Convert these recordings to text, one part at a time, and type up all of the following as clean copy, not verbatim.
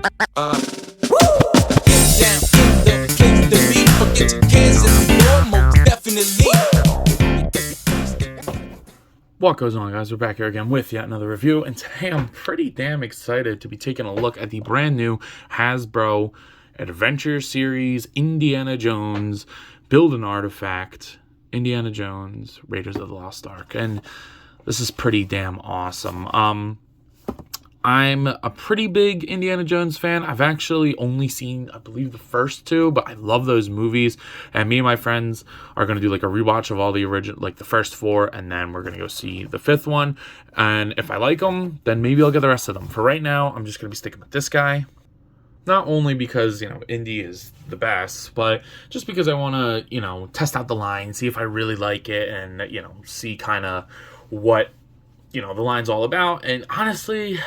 Down in the place to be. Forget your cares in the door, most definitely. What goes on, guys? We're back here again with yet another review, and today I'm pretty damn excited to be taking a look at the brand new Hasbro Adventure Series Indiana Jones Build an Artifact Indiana Jones Raiders of the Lost Ark, and this is pretty damn awesome. I'm a pretty big Indiana Jones fan. I've actually only seen, I believe, the first two, but I love those movies. And me and my friends are going to do like a rewatch of all the original, like the first four, and then we're going to go see the fifth one. And if I like them, then maybe I'll get the rest of them. For right now, I'm just going to be sticking with this guy. Not only because, Indy is the best, but just because I want to, test out the line, see if I really like it, and, see kind of what, the line's all about. And honestly,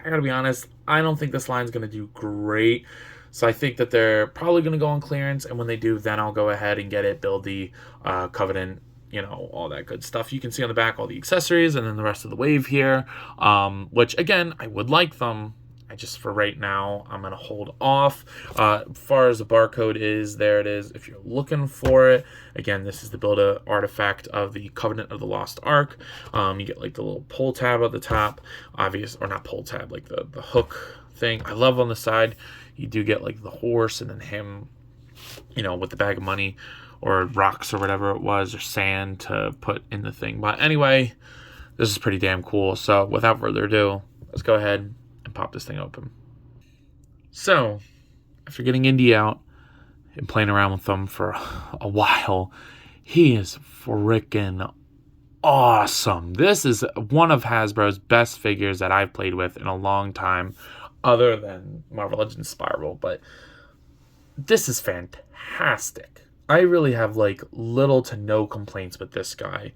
I gotta be honest, I don't think this line's gonna do great. So I think that they're probably gonna go on clearance, and when they do, then I'll go ahead and get it, build the Covenant, all that good stuff. You can see on the back all the accessories, and then the rest of the wave here, which again, I would like them. I just, for right now, I'm going to hold off. As far as the barcode is, there it is. If you're looking for it, again, this is the build a artifact of the Covenant of the Lost Ark. You get like the little pull tab at the top, or not pull tab, like the hook thing. I love on the side, you do get like the horse and then him, with the bag of money or rocks or whatever it was, or sand to put in the thing. But anyway, this is pretty damn cool. So without further ado, let's go ahead and pop this thing open. So, after getting Indy out and playing around with them for a while, he is freaking awesome. This is one of Hasbro's best figures that I've played with in a long time, other than Marvel Legends Spiral, but this is fantastic. I really have like little to no complaints with this guy.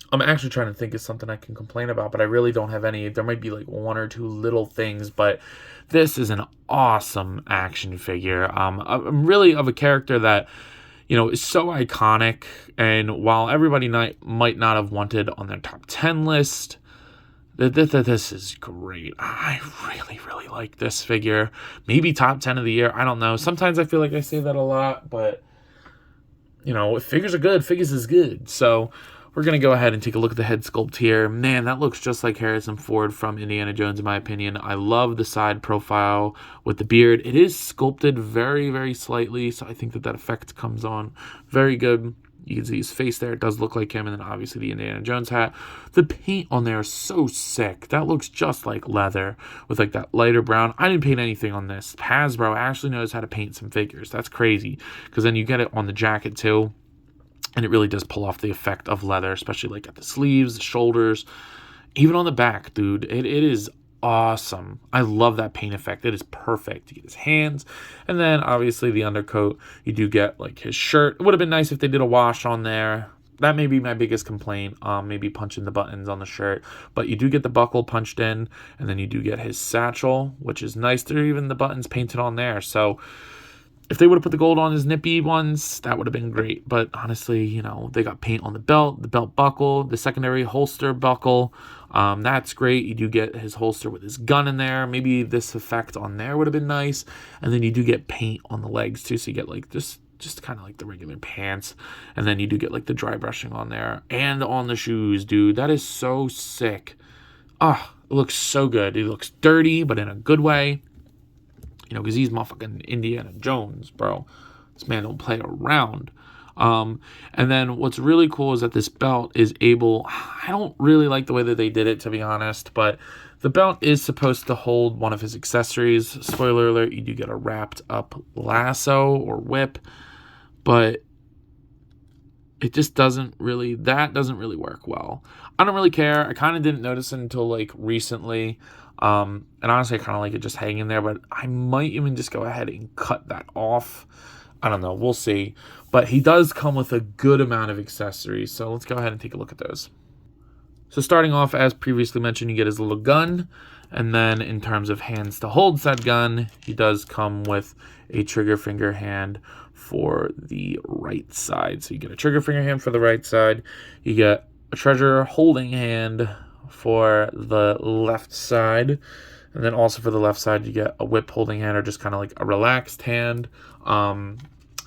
I'm actually trying to think of something I can complain about, but I really don't have any. There might be like one or two little things, but this is an awesome action figure. I'm really of a character that, is so iconic, and while everybody might not have wanted on their top 10 list, this is great. I really, really like this figure. Maybe top 10 of the year. I don't know. Sometimes I feel like I say that a lot, but, if figures are good, figures is good. So we're going to go ahead and take a look at the head sculpt here. Man, that looks just like Harrison Ford from Indiana Jones, in my opinion. I love the side profile with the beard. It is sculpted very, very slightly, so I think that effect comes on very good. You can see his face there. It does look like him, and then obviously the Indiana Jones hat. The paint on there is so sick. That looks just like leather with like that lighter brown. I didn't paint anything on this. Hasbro actually knows how to paint some figures. That's crazy, because then you get it on the jacket too. And it really does pull off the effect of leather, especially like at the sleeves, the shoulders, even on the back, dude. It is awesome. I love that paint effect. It is perfect. You get his hands. And then obviously the undercoat, you do get like his shirt. It would have been nice if they did a wash on there. That may be my biggest complaint, maybe punching the buttons on the shirt. But you do get the buckle punched in, and then you do get his satchel, which is nice. There are even the buttons painted on there. So if they would have put the gold on his nippy ones, that would have been great. But honestly, they got paint on the belt buckle, the secondary holster buckle. That's great. You do get his holster with his gun in there. Maybe this effect on there would have been nice. And then you do get paint on the legs too. So you get like just kind of like the regular pants. And then you do get like the dry brushing on there and on the shoes, dude. That is so sick. It looks so good. It looks dirty, but in a good way. Because he's motherfucking Indiana Jones, bro. This man don't play around. And then what's really cool is that this belt is able... I don't really like the way that they did it, to be honest, but the belt is supposed to hold one of his accessories. Spoiler alert, you do get a wrapped up lasso or whip, but it just doesn't really work well. I don't really care. I kind of didn't notice it until like recently. And honestly, I kind of like it just hanging there, but I might even just go ahead and cut that off. I don't know. We'll see. But he does come with a good amount of accessories. So let's go ahead and take a look at those. So starting off, as previously mentioned, you get his little gun. And then in terms of hands to hold said gun, he does come with a trigger finger hand for the right side. So you get a trigger finger hand for the right side. You get a treasure holding hand for the left side. And then also for the left side, you get a whip holding hand, or just kind of like a relaxed hand. And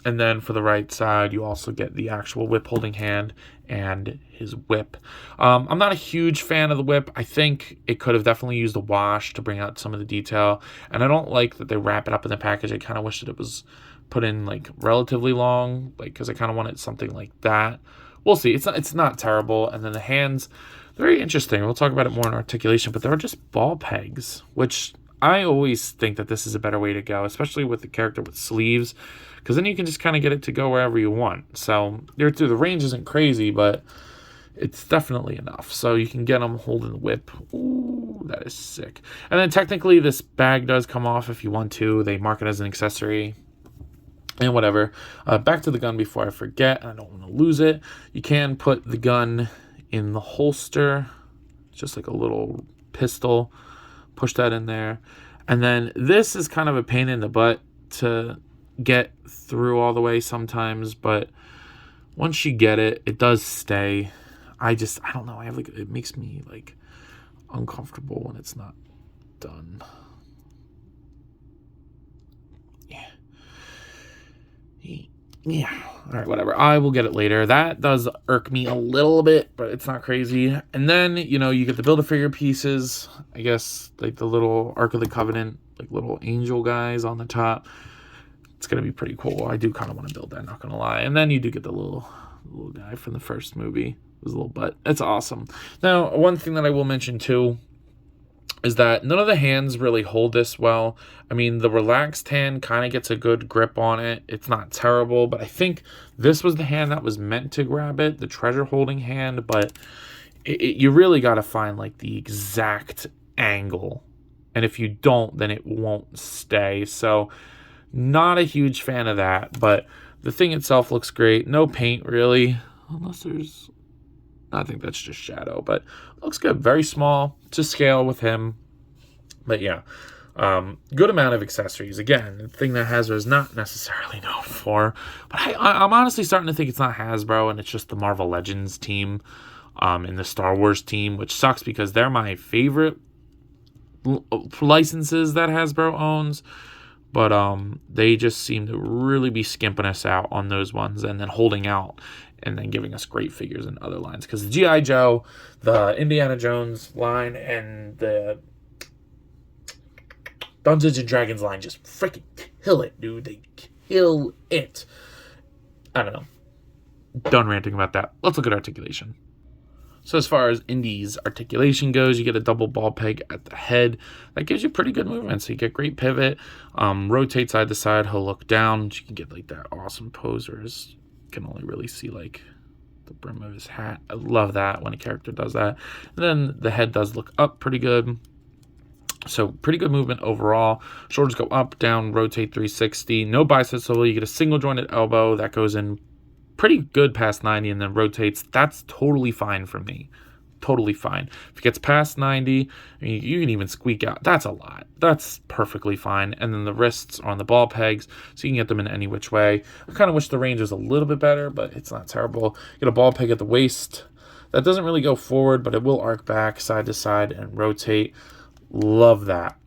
then for the right side, you also get the actual whip holding hand and his whip. I'm not a huge fan of the whip. I think it could have definitely used a wash to bring out some of the detail. And I don't like that they wrap it up in the package. I kind of wish that it was put in like relatively long, like, because I kind of wanted something like that. We'll see. It's not terrible. And then the hands, very interesting. We'll talk about it more in articulation, but they're just ball pegs, which I always think that this is a better way to go, especially with the character with sleeves, because then you can just kind of get it to go wherever you want. So the range isn't crazy, but it's definitely enough. So you can get them holding the whip. Ooh, that is sick. And then technically this bag does come off if you want to. They mark it as an accessory and whatever. Back to the gun before I forget. I don't want to lose it. You can put the gun in the holster, just like a little pistol. Push that in there. And then this is kind of a pain in the butt to get through all the way sometimes, but once you get it, it does stay. I don't know. It makes me like uncomfortable when it's not done. Yeah. All right, whatever. I will get it later. That does irk me a little bit, but it's not crazy. And then, you get the Build-A-Figure pieces. I guess, like the little Ark of the Covenant, like little angel guys on the top. It's going to be pretty cool. I do kind of want to build that, not going to lie. And then you do get the little guy from the first movie. His little butt. It's awesome. Now, one thing that I will mention, too, is that none of the hands really hold this well. I mean, the relaxed hand kind of gets a good grip on it. It's not terrible, but I think this was the hand that was meant to grab it, the treasure holding hand, but you really got to find like the exact angle. And if you don't, then it won't stay. So not a huge fan of that, but the thing itself looks great. No paint really, unless there's... I think that's just shadow, but looks good. Very small to scale with him. But yeah, good amount of accessories. Again, the thing that Hasbro is not necessarily known for. But I'm honestly starting to think it's not Hasbro and it's just the Marvel Legends team and the Star Wars team, which sucks because they're my favorite licenses that Hasbro owns. But they just seem to really be skimping us out on those ones and then holding out and then giving us great figures in other lines. Because the G.I. Joe, the Indiana Jones line, and the Dungeons and Dragons line just freaking kill it, dude. They kill it. I don't know. Done ranting about that. Let's look at articulation. So as far as Indy's articulation goes, you get a double ball peg at the head. That gives you pretty good movement. So you get great pivot. Rotate side to side. He'll look down. You can get like that awesome pose where you can only really see like the brim of his hat. I love that when a character does that. And then the head does look up pretty good. So pretty good movement overall. Shoulders go up, down, rotate 360. No bicep swivel. You get a single jointed elbow that goes in pretty good past 90 and then rotates. That's totally fine for me. Totally fine. If it gets past 90, I mean, you can even squeak out. That's a lot. That's perfectly fine. And then the wrists are on the ball pegs, so you can get them in any which way. I kind of wish the range was a little bit better, but it's not terrible. Get a ball peg at the waist. That doesn't really go forward, but it will arc back side to side and rotate. Love that.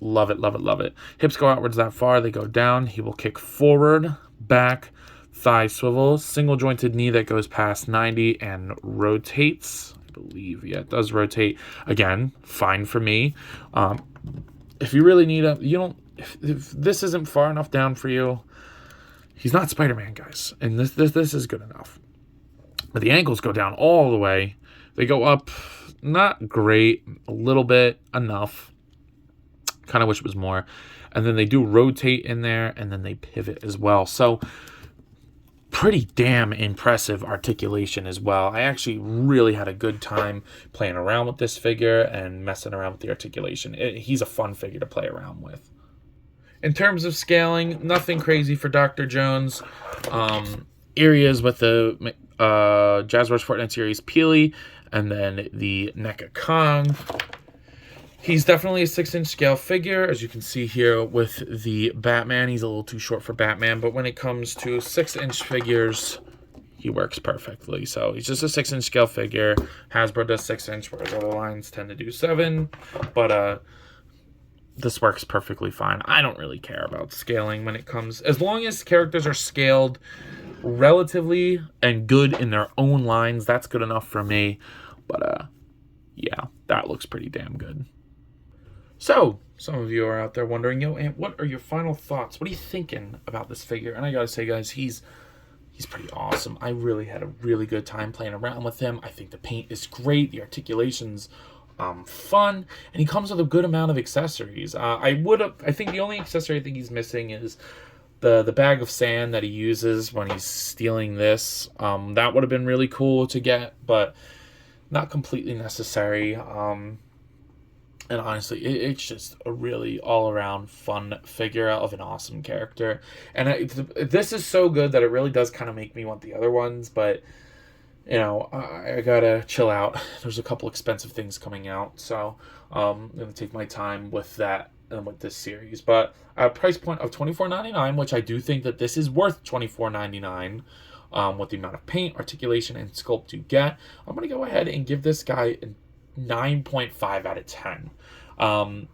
Love it, love it, love it. Hips go outwards that far. They go down. He will kick forward, back, thigh swivel, single jointed knee that goes past 90 and rotates. I believe, yeah, it does rotate. Again, fine for me. If you really need if this isn't far enough down for you, he's not Spider-Man, guys. And this is good enough. But the ankles go down all the way. They go up, not great, a little bit, enough. Kind of wish it was more. And then they do rotate in there, and then they pivot as well. So pretty damn impressive articulation as well. I actually really had a good time playing around with this figure and messing around with the articulation. He's a fun figure to play around with. In terms of scaling, nothing crazy for Dr. Jones. Areas with the Jazzwares Fortnite series Peely, and then the NECA Kong. He's definitely a 6-inch scale figure, as you can see here with the Batman. He's a little too short for Batman, but when it comes to 6-inch figures, he works perfectly. So he's just a 6-inch scale figure. Hasbro does 6-inch, whereas other lines tend to do 7. But this works perfectly fine. I don't really care about scaling when it comes, as long as characters are scaled relatively and good in their own lines, that's good enough for me. But yeah, that looks pretty damn good. So some of you are out there wondering, Aunt, what are your final thoughts? What are you thinking about this figure? And I gotta say, guys, he's pretty awesome. I really had a really good time playing around with him. I think the paint is great. The articulation's fun, and he comes with a good amount of accessories. I think the only accessory I think he's missing is the bag of sand that he uses when he's stealing this. That would have been really cool to get, but not completely necessary. And honestly, it's just a really all-around fun figure of an awesome character. And this is so good that it really does kind of make me want the other ones, but you know, I gotta chill out. There's a couple expensive things coming out, so I'm gonna take my time with that and with this series. But at a price point of $24.99, which I do think that this is worth $24.99, with the amount of paint, articulation, and sculpt you get, I'm gonna go ahead and give this guy a 9.5 out of 10.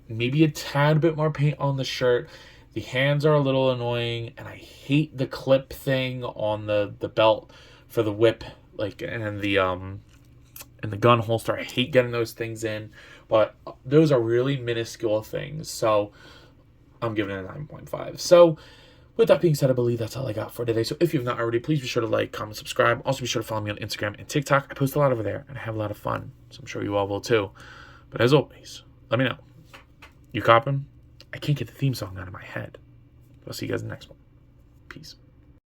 Maybe a tad bit more paint on the shirt. The hands are a little annoying, and I hate the clip thing on the belt for the whip, like, and the gun holster. I hate getting those things in, but those are really minuscule things, so I'm giving it a 9.5. So with that being said, I believe that's all I got for today. So if you've not already, please be sure to like, comment, subscribe. Also be sure to follow me on Instagram and TikTok. I post a lot over there, and I have a lot of fun, so I'm sure you all will too. But as always, let me know. You copping? I can't get the theme song out of my head. I'll see you guys in the next one. Peace.